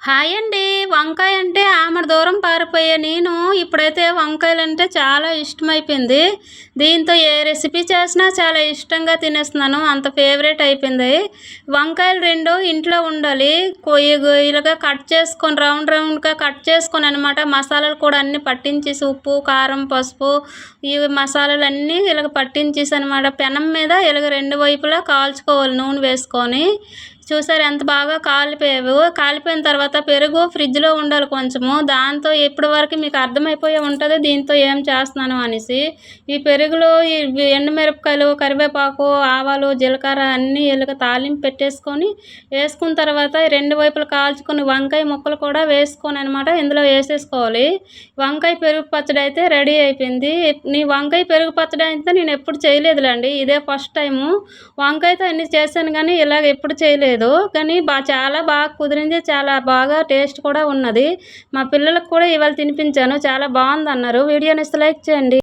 Hi అండి. వంకాయ అంటే ఆమడ దూరం పారిపోయే నేను ఇప్పుడైతే వంకాయలంటే చాలా ఇష్టమైపోయింది. దీంతో ఏ రెసిపీ చేసినా చాలా ఇష్టంగా తినేస్తున్నాను. అంత ఫేవరెట్ అయిపోయింది. వంకాయలు 2 ఇంట్లో ఉండాలి. ఇలాగా కట్ చేసుకొని రౌండ్‌గా కట్ చేసుకొని అనమాట. మసాలాలు కూడా అన్నీ పట్టించేసి ఉప్పు, కారం, పసుపు ఇవి మసాలాలన్నీ ఇలాగ పట్టించేసి అనమాట. పెనం మీద ఇలాగ 2 వైపులా కాల్చుకోవాలి నూనె వేసుకొని. చూసారా ఎంత బాగా కాలిపోయావో. కాలిపోయిన తర్వాత పెరుగు ఫ్రిడ్జ్‌లో ఉండాలి కొంచెము. దాంతో ఇప్పటి వరకు మీకు అర్థమైపోయే ఉంటది దీంతో ఏం చేస్తున్నాను అనేసి. ఈ పెరుగులో ఈ ఎండుమిరపకాయలు, కరివేపాకు, ఆవాలు, జీలకర్ర అన్నీ ఇలాగ తాలింపు పెట్టేసుకొని వేసుకున్న తర్వాత 2 వైపులా కాల్చుకొని వంకాయ ముక్కలు కూడా వేసుకొని అనమాట ఇందులో వేసేసుకోవాలి. వంకాయ పెరుగు పచ్చడి అయితే రెడీ అయిపోయింది. వంకాయ పెరుగు పచ్చడి అయితే నేను ఎప్పుడు చేయలేదులేండి. ఇదే ఫస్ట్ టైము. వంకాయతో అన్నీ చేశాను కానీ ఇలాగ ఎప్పుడు చేయలేదు. కానీ చాలా బాగా కుదిరింది. చాలా బాగా టేస్ట్ కూడా ఉన్నది. మా పిల్లలకు కూడా ఇవాళ తినిపించాను. చాలా బాగుందన్నారు. వీడియో నచ్చితే లైక్ చేయండి.